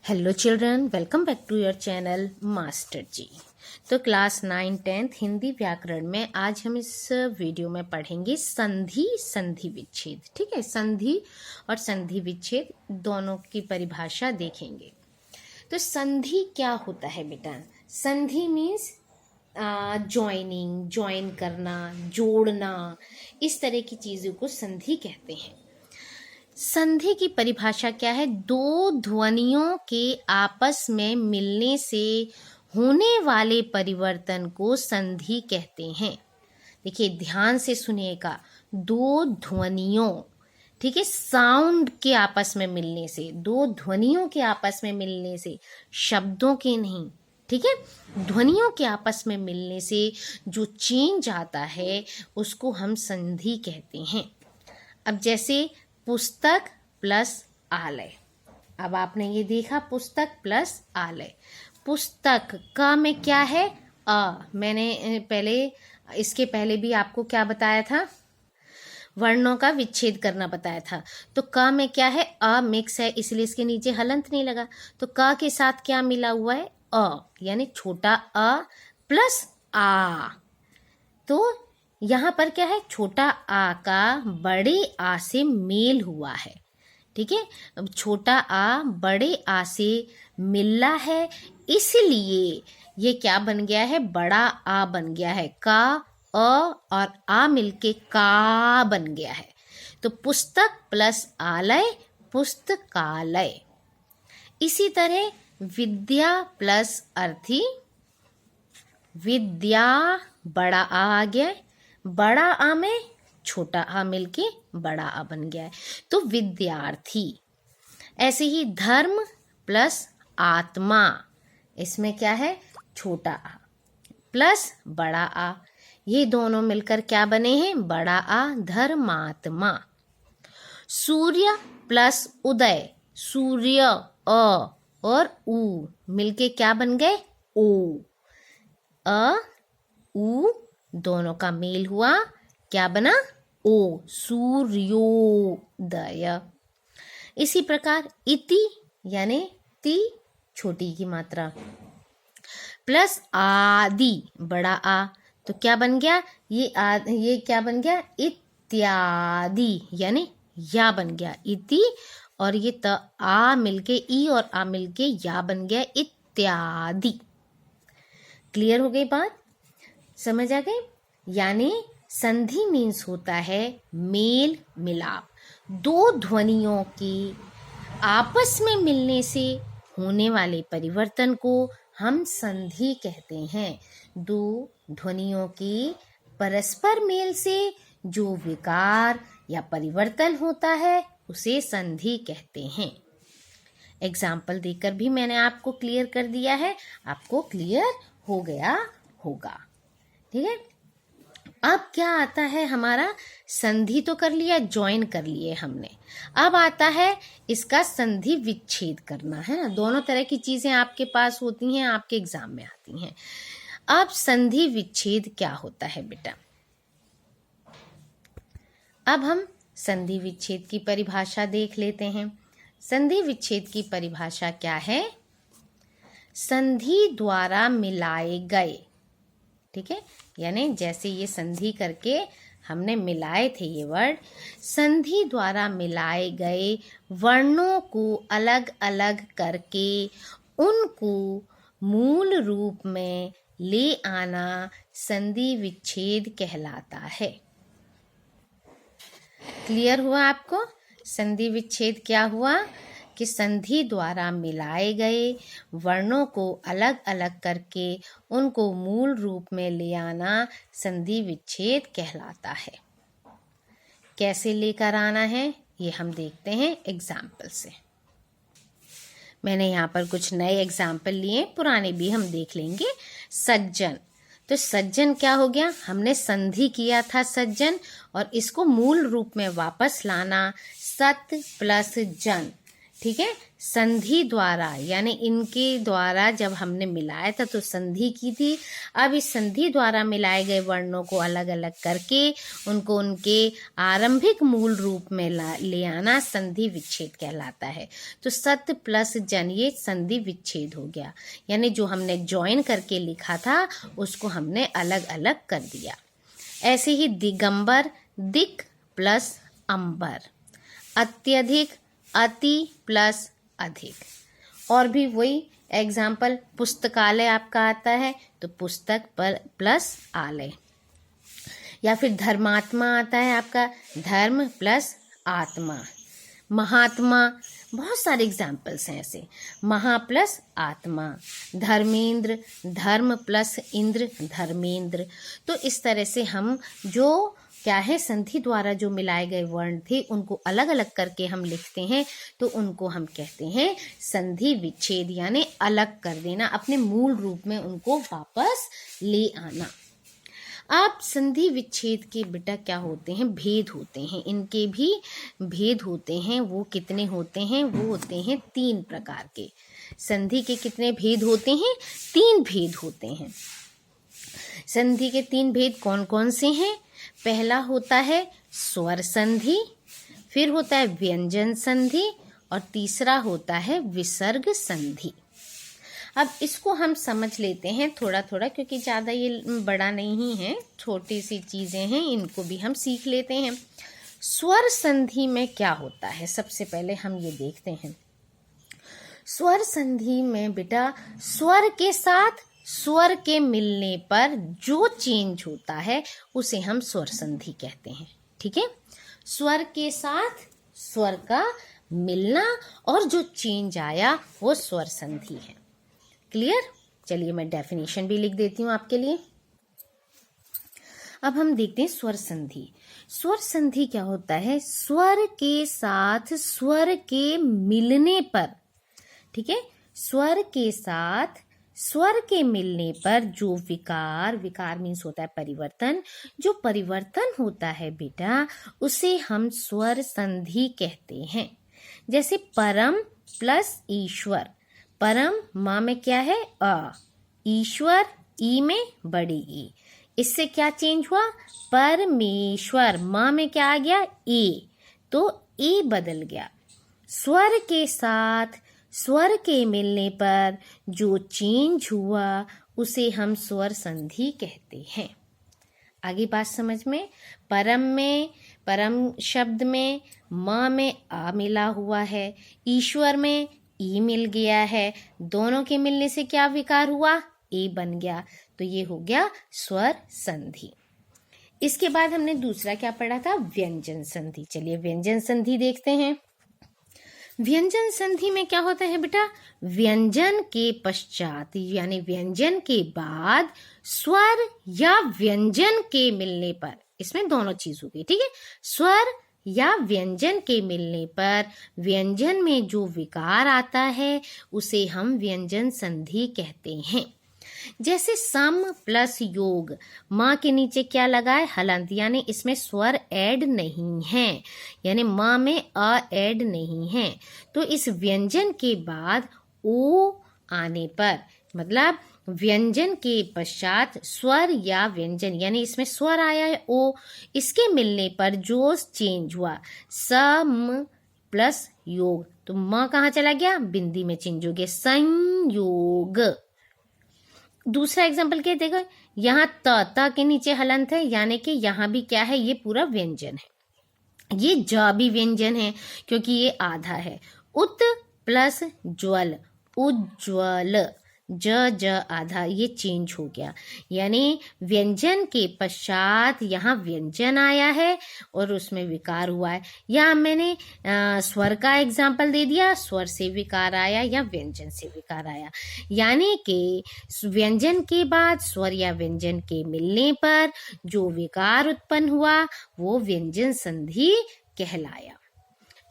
Hello children, welcome back to your channel master ji. तो class 9-10 Hindi व्याकरण में आज हम इस वीडियो में पढ़ेंगे संधि, संधि विच्छेद। ठीक है, संधि और संधि विच्छेद दोनों की परिभाषा देखेंगे। तो संधि क्या होता है बेटा? संधि मीन्स ज्वाइनिंग, ज्वाइन करना, जोड़ना, इस तरह की चीज़ों को संधि कहते हैं। संधि की परिभाषा क्या है? दो ध्वनियों के आपस में मिलने से होने वाले परिवर्तन को संधि कहते हैं। देखिए ध्यान से सुनिएगा, दो ध्वनियों, ठीक है, साउंड के आपस में मिलने से, दो ध्वनियों के आपस में मिलने से, शब्दों के नहीं, ठीक है, ध्वनियों के आपस में मिलने से जो चेंज आता है उसको हम संधि कहते हैं। अब जैसे पुस्तक प्लस आलय, अब आपने ये देखा पुस्तक प्लस आलय। पुस्तक का में क्या है? मैंने इसके पहले भी आपको क्या बताया था? वर्णों का विच्छेद करना बताया था। तो क में क्या है? मिक्स है, इसलिए इसके नीचे हलंत नहीं लगा। तो क के साथ क्या मिला हुआ है? यानी छोटा अ प्लस आ। तो यहाँ पर क्या है? छोटा आ का बड़े आ से मेल हुआ है। ठीक है, अब छोटा आ बड़े आ से मिला है, इसलिए ये क्या बन गया है? बड़ा आ बन गया है। का, अ और आ मिलके का बन गया है। तो पुस्तक प्लस आलय पुस्तकालय। इसी तरह विद्या प्लस अर्थी, विद्या, बड़ा आ गया है, बड़ा आ में छोटा आ मिलके बड़ा आ बन गया है, तो विद्यार्थी। ऐसे ही धर्म प्लस आत्मा, इसमें क्या है? छोटा आ प्लस बड़ा आ, ये दोनों मिलकर क्या बने हैं? बड़ा आ, धर्मात्मा। सूर्य प्लस उदय, सूर्य अ और उ मिलके क्या बन गए? ओ। अ उ दोनों का मेल हुआ, क्या बना? ओ, सूर्योदय। इसी प्रकार इति यानी ति, छोटी की मात्रा, प्लस आदि, बड़ा आ, तो क्या बन गया? ये क्या बन गया? इत्यादि, यानी या बन गया इति, और ये त आ मिलके ई और आ मिलके या बन गया इत्यादि। क्लियर हो गई बात? समझ आ गई? यानी संधि मीन्स होता है मेल मिलाप, दो ध्वनियों की आपस में मिलने से होने वाले परिवर्तन को हम संधि कहते हैं। दो ध्वनियों की परस्पर मेल से जो विकार या परिवर्तन होता है उसे संधि कहते हैं। एग्जाम्पल देकर भी मैंने आपको क्लियर कर दिया है, आपको क्लियर हो गया होगा। ठीक है, अब क्या आता है हमारा? संधि तो कर लिया, ज्वाइन कर लिए हमने, अब आता है इसका संधि विच्छेद करना, है ना। दोनों तरह की चीजें आपके पास होती हैं, आपके एग्जाम में आती हैं। अब संधि विच्छेद क्या होता है बेटा? अब हम संधि विच्छेद की परिभाषा देख लेते हैं। संधि विच्छेद की परिभाषा क्या है? संधि द्वारा मिलाए गए, ठीक है, यानी जैसे ये संधि करके हमने मिलाए थे ये वर्ड, संधि द्वारा मिलाए गए वर्णों को अलग अलग करके उनको मूल रूप में ले आना संधि विच्छेद कहलाता है। क्लियर हुआ आपको? संधि विच्छेद क्या हुआ कि संधि द्वारा मिलाए गए वर्णों को अलग अलग करके उनको मूल रूप में ले आना संधि विच्छेद कहलाता है। कैसे लेकर आना है ये हम देखते हैं एग्जाम्पल से। मैंने यहाँ पर कुछ नए एग्जाम्पल लिए, पुराने भी हम देख लेंगे। सज्जन, तो सज्जन क्या हो गया? हमने संधि किया था सज्जन, और इसको मूल रूप में वापस लाना सत प्लस जन, ठीक है, संधि द्वारा यानी इनके द्वारा जब हमने मिलाया था तो संधि की थी। अब इस संधि द्वारा मिलाए गए वर्णों को अलग अलग करके उनको उनके आरंभिक मूल रूप में ले आना संधि विच्छेद कहलाता है। तो सत प्लस जन ये संधि विच्छेद हो गया, यानी जो हमने ज्वाइन करके लिखा था उसको हमने अलग अलग कर दिया। ऐसे ही दिगंबर, दिक प्लस अंबर, अत्यधिक, अति प्लस अधिक। और भी वही एग्जाम्पल, पुस्तकालय आपका आता है तो पुस्तक पर प्लस आलय, या फिर धर्मात्मा आता है आपका, धर्म प्लस आत्मा, महात्मा, बहुत सारे एग्जाम्पल्स हैं ऐसे, महा प्लस आत्मा, धर्मेंद्र, धर्म प्लस इंद्र, धर्मेंद्र। तो इस तरह से हम जो क्या है संधि द्वारा जो मिलाए गए वर्ण थे उनको अलग अलग करके हम लिखते हैं तो उनको हम कहते हैं संधि विच्छेद, यानी अलग कर देना, अपने मूल रूप में उनको वापस ले आना। अब संधि विच्छेद के बेटा क्या होते हैं, भेद होते हैं, इनके भी भेद होते हैं। वो कितने होते हैं, वो होते हैं 3 प्रकार के। संधि के कितने भेद होते हैं, 3 भेद होते हैं। संधि के 3 भेद कौन कौन से हैं? पहला होता है स्वर संधि, फिर होता है व्यंजन संधि और तीसरा होता है विसर्ग संधि। अब इसको हम समझ लेते हैं थोड़ा थोड़ा, क्योंकि ज़्यादा ये बड़ा नहीं है, छोटी सी चीज़ें हैं, इनको भी हम सीख लेते हैं। स्वर संधि में क्या होता है, सबसे पहले हम ये देखते हैं। स्वर संधि में बेटा स्वर के साथ स्वर के मिलने पर जो चेंज होता है उसे हम स्वर संधि कहते हैं। ठीक है, स्वर के साथ स्वर का मिलना और जो चेंज आया वो स्वर संधि है। क्लियर? चलिए मैं डेफिनेशन भी लिख देती हूँ आपके लिए। अब हम देखते हैं स्वर संधि। स्वर संधि क्या होता है? स्वर के साथ स्वर के मिलने पर, ठीक है, स्वर के साथ स्वर के मिलने पर जो विकार, विकार मीन्स होता है परिवर्तन, जो परिवर्तन होता है बेटा उसे हम स्वर संधि कहते हैं। जैसे परम प्लस ईश्वर, परम माँ में क्या है अ, ईश्वर ई में बड़ी ई, इससे क्या चेंज हुआ? परमेश्वर, माँ में क्या आ गया? ए, तो ए बदल गया। स्वर के साथ स्वर के मिलने पर जो चेंज हुआ उसे हम स्वर संधि कहते हैं। आगे बात समझ में? परम में, परम शब्द में माँ में आ मिला हुआ है, ईश्वर में ई मिल गया है, दोनों के मिलने से क्या विकार हुआ? ए बन गया, तो ये हो गया स्वर संधि। इसके बाद हमने दूसरा क्या पढ़ा था? व्यंजन संधि। चलिए व्यंजन संधि देखते हैं। व्यंजन संधि में क्या होता है बेटा? व्यंजन के पश्चात यानी व्यंजन के बाद स्वर या व्यंजन के मिलने पर, इसमें दोनों चीज होगी, ठीक है, स्वर या व्यंजन के मिलने पर व्यंजन में जो विकार आता है उसे हम व्यंजन संधि कहते हैं। जैसे सम प्लस योग, माँ के नीचे क्या लगा है? हलंत, यानी इसमें स्वर ऐड नहीं है, यानी माँ में अ ऐड नहीं है। तो इस व्यंजन के बाद ओ आने पर, मतलब व्यंजन के पश्चात स्वर या व्यंजन, यानी इसमें स्वर आया है ओ, इसके मिलने पर जो चेंज हुआ सम प्लस योग, तो माँ कहाँ चला गया? बिंदी में चेंज हो गया, संयोग। दूसरा एग्जाम्पल क्या देखो, यहाँ त के नीचे हलंत है, यानी कि यहाँ भी क्या है? ये पूरा व्यंजन है। ये ज भी व्यंजन है क्योंकि ये आधा है। उत प्लस ज्वल, उज्ज्वल, ज आधा, ये चेंज हो गया, यानी व्यंजन के पश्चात यहाँ व्यंजन आया है और उसमें विकार हुआ है। या मैंने स्वर का एग्जाम्पल दे दिया, स्वर से विकार आया या व्यंजन से विकार आया, यानी कि व्यंजन के बाद स्वर या व्यंजन के मिलने पर जो विकार उत्पन्न हुआ वो व्यंजन संधि कहलाया।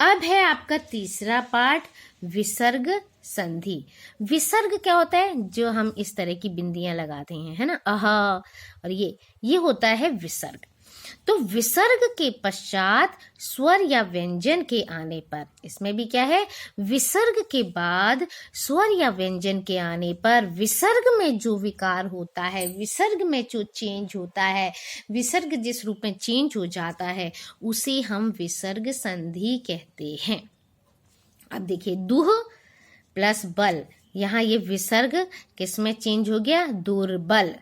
अब है आपका तीसरा पार्ट, विसर्ग संधि। विसर्ग क्या होता है? जो हम इस तरह की बिंदियां लगाते हैं, है ना, अह, और ये होता है विसर्ग। तो विसर्ग के पश्चात स्वर या व्यंजन के आने पर, इसमें भी क्या है, विसर्ग के बाद स्वर या व्यंजन के आने पर विसर्ग में जो विकार होता है, विसर्ग में जो चेंज होता है, विसर्ग जिस रूप में चेंज हो जाता है उसे हम विसर्ग संधि कहते हैं। अब देखिए, दुह प्लस बल, यहाँ ये विसर्ग किस में चेंज हो गया, दुर्बल।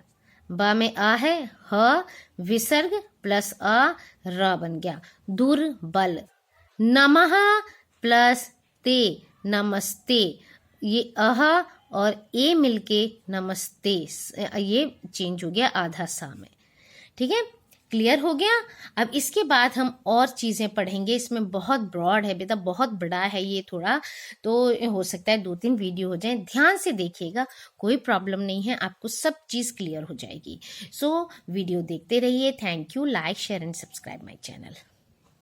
ब में आ है, ह विसर्ग प्लस अ र बन गया, दुर्बल। नमः प्लस ते, नमस्ते, ये अह और ए मिलके नमस्ते, ये चेंज हो गया आधा सा में। ठीक है, क्लियर हो गया। अब इसके बाद हम और चीज़ें पढ़ेंगे, इसमें बहुत ब्रॉड है बेटा, बहुत बड़ा है ये थोड़ा, तो हो सकता है 2-3 वीडियो हो जाए। ध्यान से देखिएगा, कोई प्रॉब्लम नहीं है, आपको सब चीज़ क्लियर हो जाएगी। सो वीडियो देखते रहिए। Thank you. Like, share and subscribe my channel.